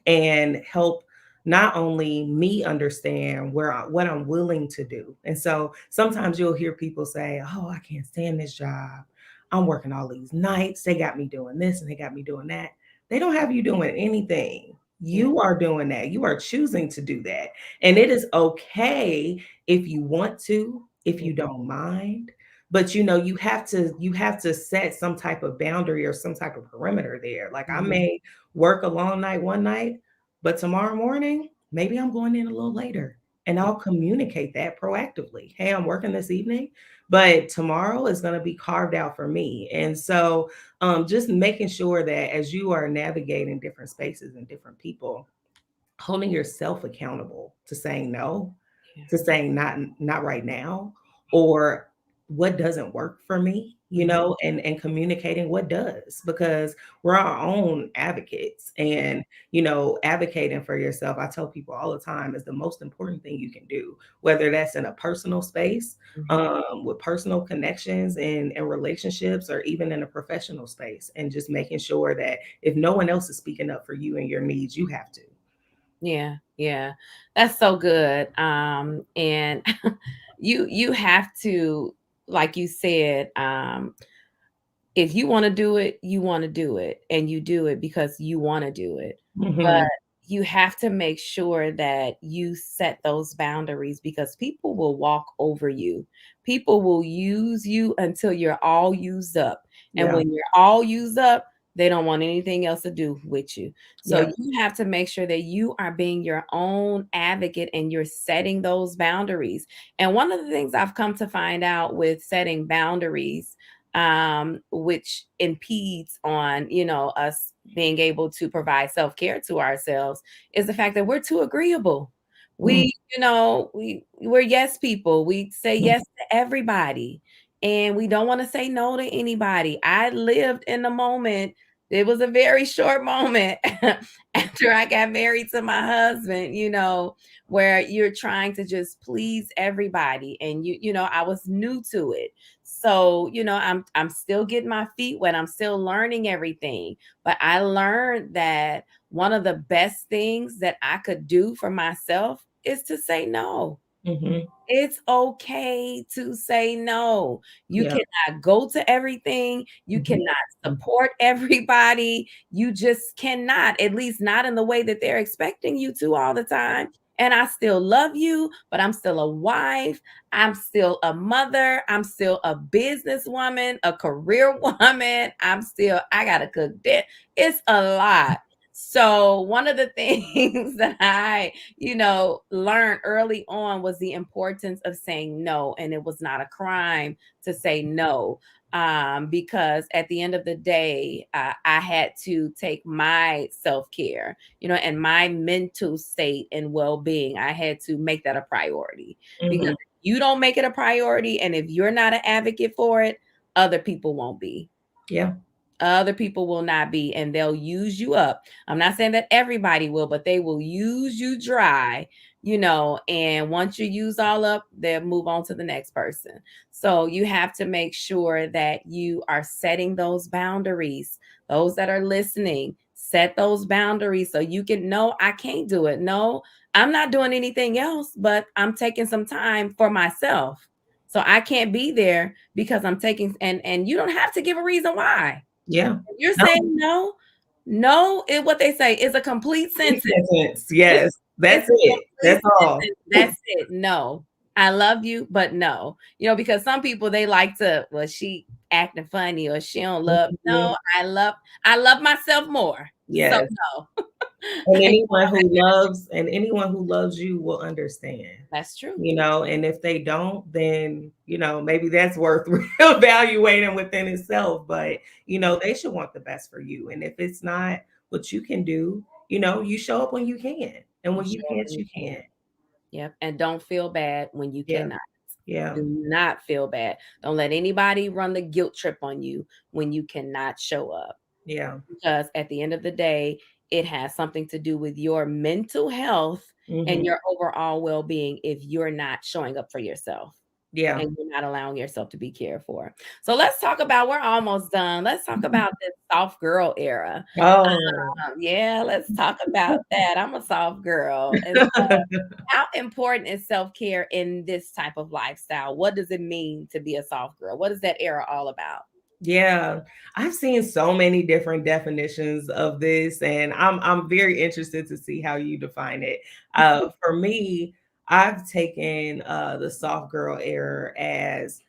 Speaker 2: and help not only me understand what I'm willing to do. And so sometimes you'll hear people say, "Oh, I can't stand this job. I'm working all these nights. They got me doing this and they got me doing that." They don't have you doing anything.
Speaker 1: Yeah.
Speaker 2: You are doing that. You are choosing to do that. And it is okay if you want to, if
Speaker 1: Yeah.
Speaker 2: you don't mind, but you have to set some type of boundary or some type of perimeter there. Like I
Speaker 1: Mhm.
Speaker 2: may work a long night one night, but tomorrow morning, maybe I'm going in a little later. And
Speaker 1: Yeah.
Speaker 2: I'll communicate that proactively. Hey, I'm working this evening, but tomorrow is going to be carved out for me. And so, just making sure that as you are navigating different spaces and different people, holding yourself accountable to saying no,
Speaker 1: Yeah.
Speaker 2: to saying not right now, or what doesn't work for me,
Speaker 1: Mhm.
Speaker 2: and communicating what does, because we're our own advocates. And advocating for yourself, I tell people all the time, is the most important thing you can do, whether that's in a personal space,
Speaker 1: Mhm.
Speaker 2: with personal connections and relationships, or even in a professional space, and just making sure that if no one else is speaking up for you and your needs, you have to.
Speaker 1: Yeah, yeah. That's so good. And you have to, like you said, if you want to do it, you want to do it, and you do it because you want to do it. But
Speaker 2: Mhm.
Speaker 1: you have to make sure that you set those boundaries because people will walk over you. People will use you until you're all used up. And
Speaker 2: Yeah.
Speaker 1: when you're all used up, they don't want anything else to do with you. So
Speaker 2: Yep.
Speaker 1: you have to make sure that you are being your own advocate and you're setting those boundaries. And one of the things I've come to find out with setting boundaries, which impedes on us being able to provide self-care to ourselves, is the fact that we're too agreeable.
Speaker 2: Mhm.
Speaker 1: We're yes people. We say yes to everybody, and we don't want to say no to anybody. I lived in the moment. It was a very short moment after I got married to my husband, where you're trying to just please everybody, and I was new to it. So, I'm still getting my feet wet. I'm still learning everything. But I learned that one of the best things that I could do for myself is to say no.
Speaker 2: Mhm.
Speaker 1: It's okay to say no. You
Speaker 2: Yeah.
Speaker 1: cannot go to everything. You
Speaker 2: Mhm.
Speaker 1: cannot support everybody. You just cannot, at least not in the way that they're expecting you to all the time. And I still love you, but I'm still a wife. I'm still a mother. I'm still a businesswoman, a career woman. I got to cook dinner. It's a lot. So, one of the things that I learned early on was the importance of saying no. And it was not a crime to say no. Because at the end of the day, I had to take my self care, and my mental state and well being. I had to make that a priority because
Speaker 2: Mhm.
Speaker 1: if you don't make it a priority, and if you're not an advocate for it, other people won't be.
Speaker 2: Yeah.
Speaker 1: Other people will not be, and they'll use you up. I'm not saying that everybody will, but they will use you dry, and once you use all up, they'll move on to the next person. So you have to make sure that you are setting those boundaries. Those that are listening, set those boundaries so you can know I can't do it. No, I'm not doing anything else, but I'm taking some time for myself. So I can't be there because I'm taking, and you don't have to give a reason why.
Speaker 2: Yeah.
Speaker 1: You're
Speaker 2: No,
Speaker 1: saying no. No, it what they say is a complete
Speaker 2: complete
Speaker 1: sentence.
Speaker 2: sentence.
Speaker 1: It's
Speaker 2: Yes.
Speaker 1: it's
Speaker 2: That's
Speaker 1: a
Speaker 2: it.
Speaker 1: complete
Speaker 2: That's all.
Speaker 1: sentence. That's it. No. I love you, but no. Because some people they like to, well, she acting funny or she don't love.
Speaker 2: Mhm.
Speaker 1: No, I love myself more. So
Speaker 2: Yes.
Speaker 1: no.
Speaker 2: And anyone who loves you will understand.
Speaker 1: That's true.
Speaker 2: And if they don't, then maybe that's worth reevaluating within itself. But they should want the best for you. And if it's not what you can do, you show up when you can, and
Speaker 1: You
Speaker 2: when you
Speaker 1: show up
Speaker 2: can't,
Speaker 1: when you
Speaker 2: you
Speaker 1: can.
Speaker 2: can't.
Speaker 1: Yep. And don't feel bad when you
Speaker 2: Yeah.
Speaker 1: cannot.
Speaker 2: Yeah.
Speaker 1: Do not feel bad. Don't let anybody run the guilt trip on you when you cannot show up.
Speaker 2: Yeah.
Speaker 1: Because at the end of the day, it has something to do with your mental health and
Speaker 2: Hmm.
Speaker 1: your overall well being if you're not showing up for yourself.
Speaker 2: Yeah.
Speaker 1: and you're not allowing yourself to be cared for. So let's talk about, we're almost done. Let's talk about this soft girl era.
Speaker 2: Oh.
Speaker 1: Yeah, let's talk about that. I'm a soft girl. And so how important is self-care in this type of lifestyle? What does it mean to be a soft girl? What is that era all about?
Speaker 2: Yeah, I've seen so many different definitions of this, and I'm very interested to see how you define it. For me, I've taken the soft girl era as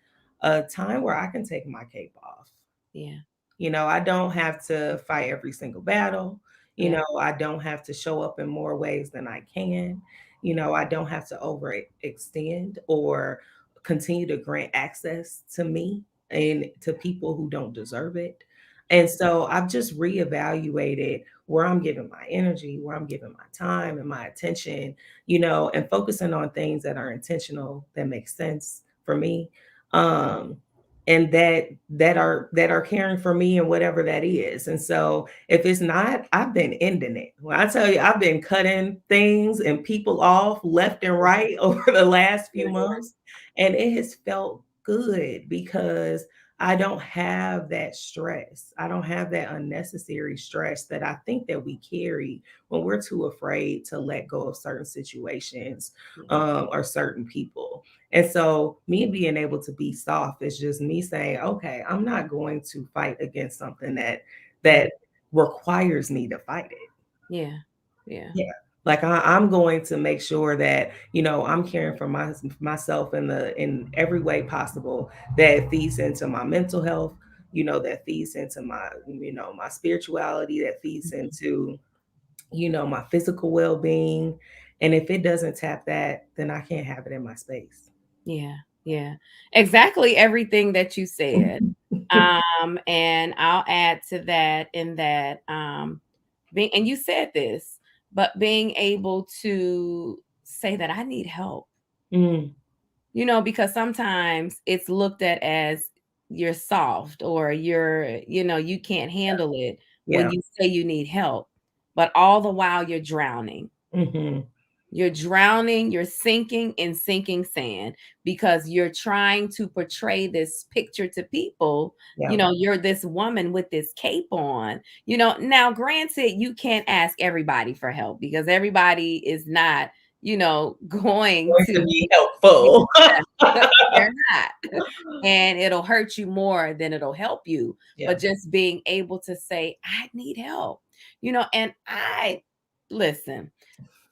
Speaker 2: a time where I can take my cape off.
Speaker 1: Yeah.
Speaker 2: I don't have to fight every single battle.
Speaker 1: Yeah.
Speaker 2: I don't have to show up in more ways than I can. I don't have to overextend or continue to grant access to me and to people who don't deserve it. And so I've just reevaluated where I'm giving my energy, where I'm giving my time and my attention, and focusing on things that are intentional, that make sense for me. Um, and that are caring for me and whatever that is. And so if it's not, I've been ending it. When I tell you I've been cutting things and people off left and right over the last few months, and it has felt good because I don't have that stress. I don't have that unnecessary stress that I think that we carry when we're too afraid to let go of certain situations,
Speaker 1: Yeah.
Speaker 2: or certain people. And so me being able to be soft is just me saying, okay, I'm not going to fight against something that
Speaker 1: Yeah.
Speaker 2: that requires me to fight it.
Speaker 1: Yeah. Yeah.
Speaker 2: Yeah. Like I'm going to make sure that, I'm caring for myself in every way possible that feeds into my mental health, that feeds into my spirituality, that feeds into, my physical well-being. And if it doesn't tap that, then I can't have it in my space.
Speaker 1: Yeah, yeah. Exactly everything that you said. And I'll add to that in that being, and you said this, but being able to say that I need help,
Speaker 2: Mm,
Speaker 1: because sometimes it's looked at as you're soft or you can't handle it when
Speaker 2: yeah.
Speaker 1: you say you need help, but all the while you're drowning.
Speaker 2: Mhm.
Speaker 1: You're drowning, you're sinking in sinking sand because you're trying to portray this picture to people.
Speaker 2: Yeah.
Speaker 1: You're this woman with this cape on. Now, granted, you can't ask everybody for help because everybody is not, going
Speaker 2: Going
Speaker 1: to
Speaker 2: to be
Speaker 1: be,
Speaker 2: helpful.
Speaker 1: they're not. And it'll hurt you more than it'll help you.
Speaker 2: Yeah.
Speaker 1: But just being able to say, I need help, and listen.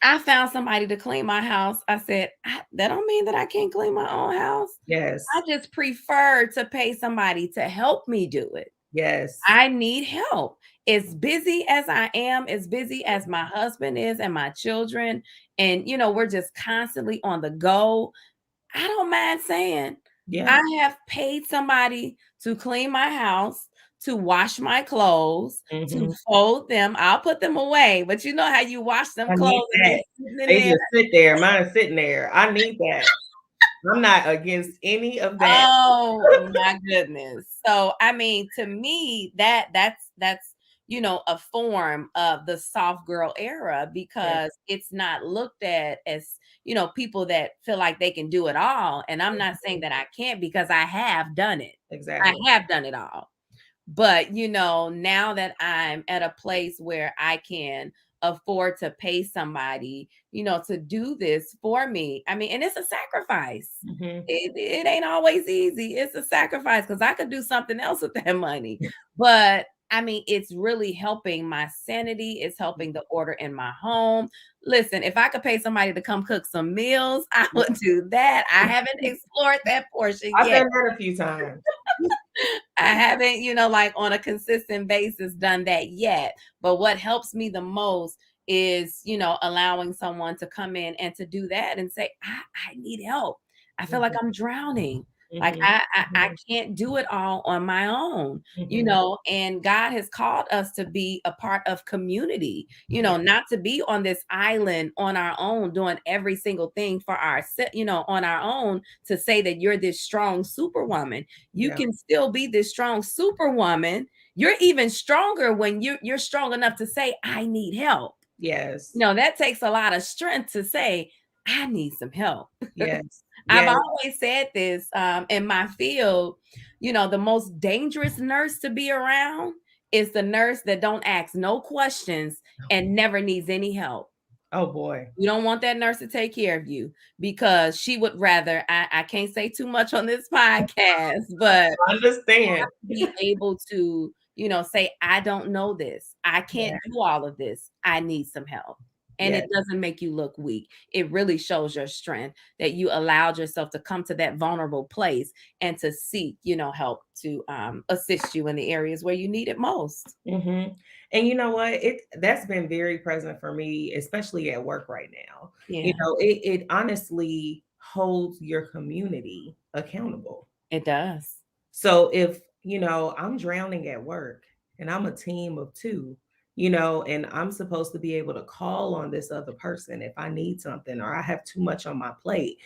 Speaker 1: I found somebody to clean my house. I said, that don't mean that I can't clean my own house. I
Speaker 2: Yes.
Speaker 1: just prefer to pay somebody to help me do it.
Speaker 2: Yes.
Speaker 1: I need help. As busy as I am, as busy as my husband is and my children, and we're just constantly on the go. I don't mind saying
Speaker 2: Yeah.
Speaker 1: I have paid somebody to clean my house, to wash my clothes, to
Speaker 2: Mhm.
Speaker 1: fold them. I'll put them away, but you know how you wash them
Speaker 2: I need
Speaker 1: clothes and they
Speaker 2: that.
Speaker 1: sitting in
Speaker 2: They
Speaker 1: there.
Speaker 2: just sit there. Mine is sitting there. I need that. I'm not against any of that.
Speaker 1: Oh my goodness. So I mean, to me, that's a form of the soft girl era
Speaker 2: Yeah.
Speaker 1: because it's not looked at as people that feel like they can do it all. And I'm not saying
Speaker 2: Mhm.
Speaker 1: that I can't because I have done it. I
Speaker 2: Exactly.
Speaker 1: have done it all. But, now that I'm at a place where I can afford to pay somebody, to do this for me. I mean, and it's a sacrifice.
Speaker 2: Mhm.
Speaker 1: It ain't always easy. It's a sacrifice because I could do something else with that money. But I mean, it's really helping my sanity. It's helping the order in my home. Listen, if I could pay somebody to come cook some meals, I would do that. I haven't explored that portion
Speaker 2: I've
Speaker 1: yet.
Speaker 2: done that a few times.
Speaker 1: I haven't, like on a consistent basis done that yet. But what helps me the most is, allowing someone to come in and to do that and say, I need help. I feel like
Speaker 2: Mhm.
Speaker 1: I'm drowning. Like
Speaker 2: Mhm.
Speaker 1: I
Speaker 2: Mhm.
Speaker 1: can't do it all on my own,
Speaker 2: Mhm.
Speaker 1: and God has called us to be a part of community,
Speaker 2: Yeah.
Speaker 1: not to be on this island on our own, doing every single thing for our, on our own to say that you're this strong superwoman. You
Speaker 2: Yeah.
Speaker 1: can still be this strong superwoman. You're even stronger when you're strong enough to say, I need help.
Speaker 2: Yes.
Speaker 1: That takes a lot of strength to say, I need some help.
Speaker 2: Yes.
Speaker 1: I've
Speaker 2: Yes.
Speaker 1: always said this in my field, the most dangerous nurse to be around is the nurse that don't ask no questions and never needs any help.
Speaker 2: Oh boy.
Speaker 1: You don't want that nurse to take care of you because she would rather, I can't say too much on this podcast, but
Speaker 2: I understand.
Speaker 1: be able to, say, I don't know this. I can't
Speaker 2: Yeah.
Speaker 1: do all of this. I need some help. And it
Speaker 2: Yes.
Speaker 1: doesn't make you look weak. It really shows your strength that you allowed yourself to come to that vulnerable place and to seek, help to assist you in the areas where you need it most.
Speaker 2: Hmm. And you know what? That's been very present for me, especially at work right now.
Speaker 1: Yeah,
Speaker 2: It honestly holds your community accountable.
Speaker 1: it does.
Speaker 2: So if, I'm drowning at work and I'm a team of two, and I'm supposed to be able to call on this other person if I need something or I have too much on my plate,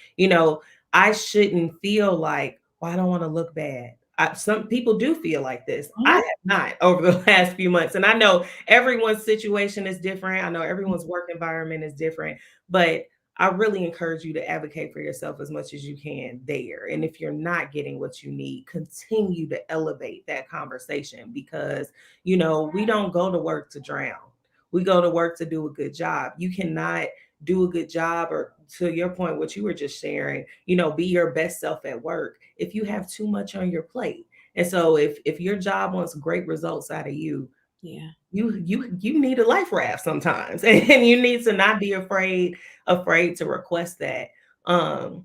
Speaker 2: I shouldn't feel like, well, I don't want to look bad. Some people do feel like this. I
Speaker 1: Mhm.
Speaker 2: have not over the last few months. And I know everyone's situation is different. I know everyone's work environment is different, but I really encourage you to advocate for yourself as much as you can there. And if you're not getting what you need, continue to elevate that conversation because, we don't go to work to drown. We go to work to do a good job. You cannot do a good job, or to your point, what you were just sharing, be your best self at work if you have too much on your plate. And so if your job wants great results out of you,
Speaker 1: Yeah,
Speaker 2: you need a life raft sometimes, and you need to not be afraid to request that. um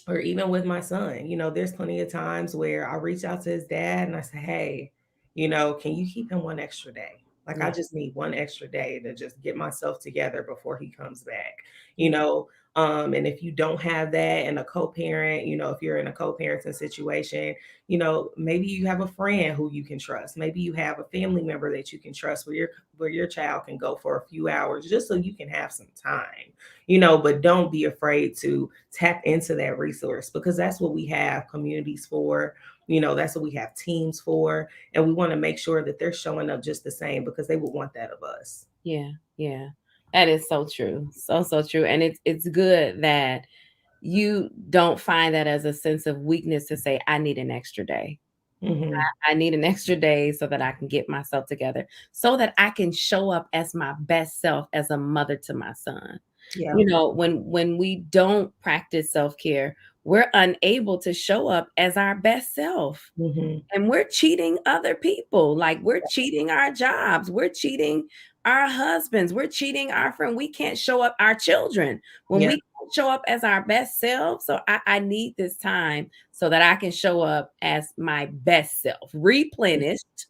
Speaker 2: or even with my son, there's plenty of times where I reach out to his dad and I say, hey, can you keep him one extra day? Like, I
Speaker 1: yeah,
Speaker 2: just need one extra day to just get myself together before he comes back, you
Speaker 1: yeah,
Speaker 2: know. And if you don't have that and a co-parent, if you're in a co-parenting situation, maybe you have a friend who you can trust. Maybe you have a family member that you can trust where your child can go for a few hours just so you can have some time, but don't be afraid to tap into that resource because that's what we have communities for. That's what we have teams for. And we want to make sure that they're showing up just the same because they would want that of us.
Speaker 1: yeah, yeah. That is so true. So, so true. And it's good that you don't find that as a sense of weakness to say, I need an extra day.
Speaker 2: Hmm.
Speaker 1: I need an extra day so that I can get myself together, so that I can show up as my best self as a mother to my son.
Speaker 2: Yeah.
Speaker 1: When we don't practice self-care, we're unable to show up as our best self.
Speaker 2: Hmm.
Speaker 1: And we're cheating other people. Like we're cheating our jobs, we're cheating our husbands, we're cheating our friend. We can't show up our children when
Speaker 2: Yeah.
Speaker 1: we can't show up as our best self. So I need this time so that I can show up as my best self, replenished,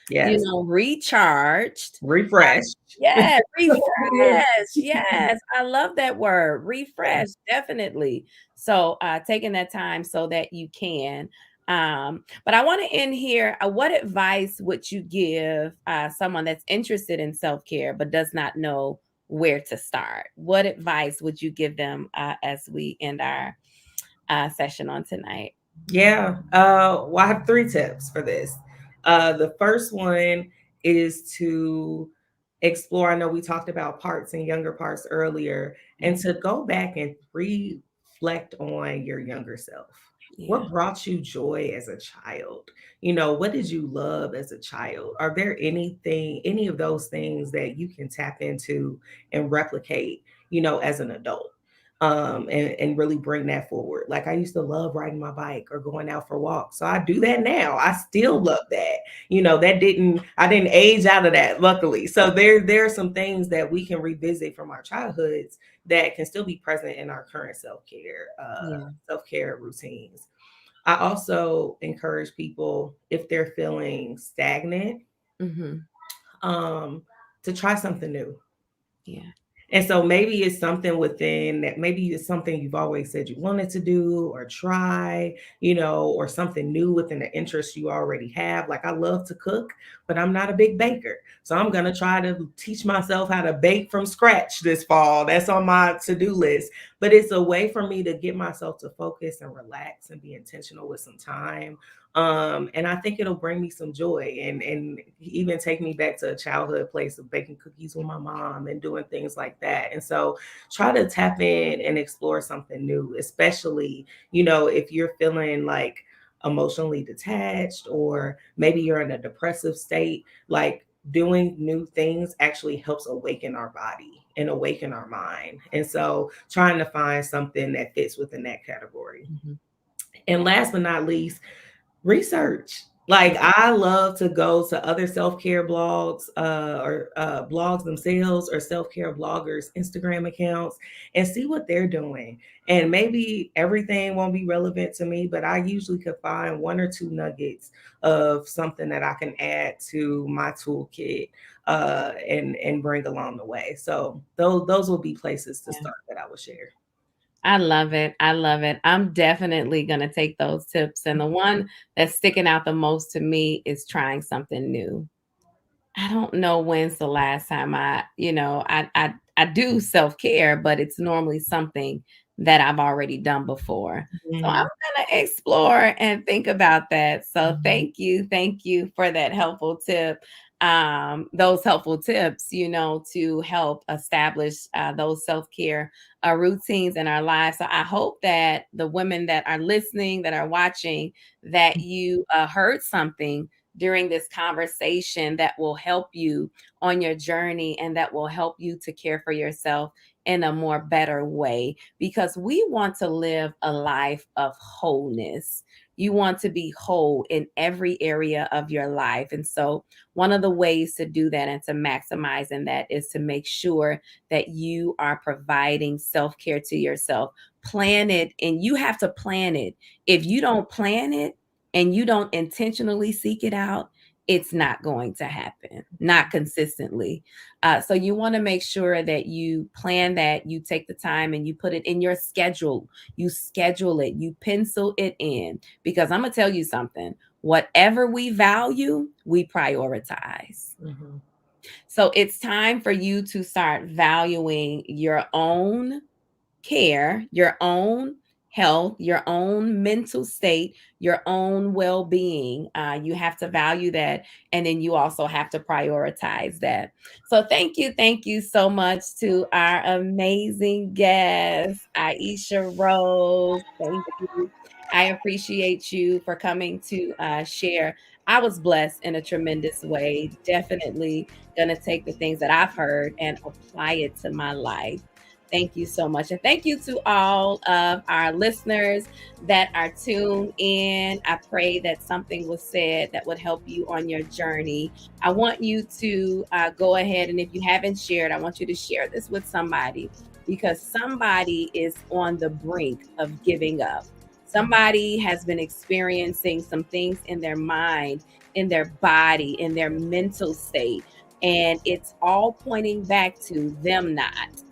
Speaker 2: Yes.
Speaker 1: recharged.
Speaker 2: Refresh.
Speaker 1: Yeah, refresh. Yes, I love that word, refresh, definitely. So, taking that time so that you can. But I want to end here. What advice would you give someone that's interested in self care but does not know where to start? What advice would you give them as we end our session on tonight?
Speaker 2: Yeah. Well, I have 3 tips for this. The first one is to explore. I know we talked about parts and younger parts earlier, and
Speaker 1: Mhm.
Speaker 2: to go back and reflect on your younger self.
Speaker 1: Yeah,
Speaker 2: What brought you joy as a child? What did you love as a child? Are there any of those things that you can tap into and replicate, as an adult? And really bring that forward. Like, I used to love riding my bike or going out for walks. So I do that now. I still love that. I didn't age out of that, luckily. So there are some things that we can revisit from our childhoods that can still be present in our current
Speaker 1: yeah,
Speaker 2: self-care routines. I also encourage people, if they're feeling stagnant,
Speaker 1: hmm,
Speaker 2: um, to try something new.
Speaker 1: yeah,
Speaker 2: And so maybe it's something within that, maybe it's something you've always said you wanted to do or try, or something new within the interest you already have. Like, I love to cook, but I'm not a big baker. So I'm going to try to teach myself how to bake from scratch this fall. That's on my to-do list. But it's a way for me to get myself to focus and relax and be intentional with some time. And I think it'll bring me some joy and even take me back to a childhood place of baking cookies with my mom and doing things like that. And so try to tap in and explore something new, especially, if you're feeling like emotionally detached or maybe you're in a depressive state, like doing new things actually helps awaken our body and awaken our mind. And so trying to find something that fits within that category.
Speaker 1: Mm-hmm.
Speaker 2: And last but not least, research. Like I love to go to other self-care blogs or blogs themselves or self-care bloggers Instagram accounts and see what they're doing. And maybe everything won't be relevant to me, but I usually could find one or two nuggets of something that I can add to my toolkit and bring along the way. So those will be places to
Speaker 1: Yeah.
Speaker 2: start that I will share.
Speaker 1: I love it. I love it. I'm definitely going to take those tips. And the one that's sticking out the most to me is trying something new. I don't know when's the last time I do self-care, but it's normally something that I've already done before. So I'm
Speaker 2: Mhm.
Speaker 1: gonna explore and think about that. So
Speaker 2: Mhm.
Speaker 1: thank you for that helpful tip. Those helpful tips, to help establish those self-care routines in our lives. So I hope that the women that are listening, that are watching, that you heard something during this conversation that will help you on your journey and that will help you to care for yourself in a more better way, because we want to live a life of wholeness. You want to be whole in every area of your life. And so one of the ways to do that and to maximize in that is to make sure that you are providing self-care to yourself. Plan it, and you have to plan it. If you don't plan it, and you don't intentionally seek it out, it's not going to happen, not consistently. So you want to make sure that you plan that, you take the time and you put it in your schedule. You schedule it, you pencil it in, because I'm going to tell you something. Whatever we value, we prioritize.
Speaker 2: Mhm.
Speaker 1: So it's time for you to start valuing your own care, your own health, your own mental state, your own well being. You have to value that. And then you also have to prioritize that. So, thank you so much to our amazing guest, Aisha Rose. Thank you. I appreciate you for coming to share. I was blessed in a tremendous way. Definitely going to take the things that I've heard and apply it to my life. Thank you so much. And thank you to all of our listeners that are tuned in. I pray that something was said that would help you on your journey. I want you to go ahead, and if you haven't shared, I want you to share this with somebody, because somebody is on the brink of giving up. Somebody has been experiencing some things in their mind, in their body, in their mental state, and it's all pointing back to them not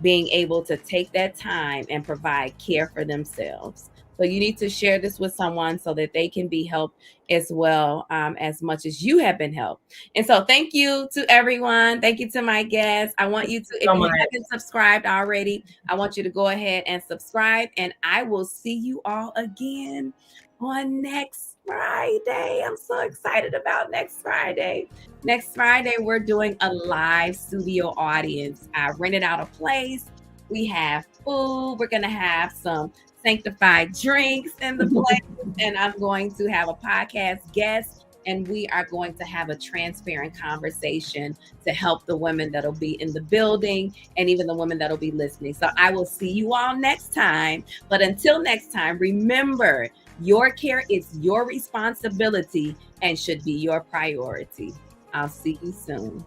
Speaker 1: being able to take that time and provide care for themselves. So you need to share this with someone so that they can be helped as well, as much as you have been helped. And so thank you to everyone. Thank you to my guests. I want you to, if
Speaker 2: So
Speaker 1: you
Speaker 2: much.
Speaker 1: haven't subscribed already, I want you to go ahead and subscribe. And I will see you all again on next Friday. I'm so excited about next Friday. Next Friday, we're doing a live studio audience. I rented out a place. We have food. We're going to have some sanctified drinks in the place. And I'm going to have a podcast guest. And we are going to have a transparent conversation to help the women that'll be in the building and even the women that'll be listening. So I will see you all next time. But until next time, remember, your care is your responsibility and should be your priority. I'll see you soon.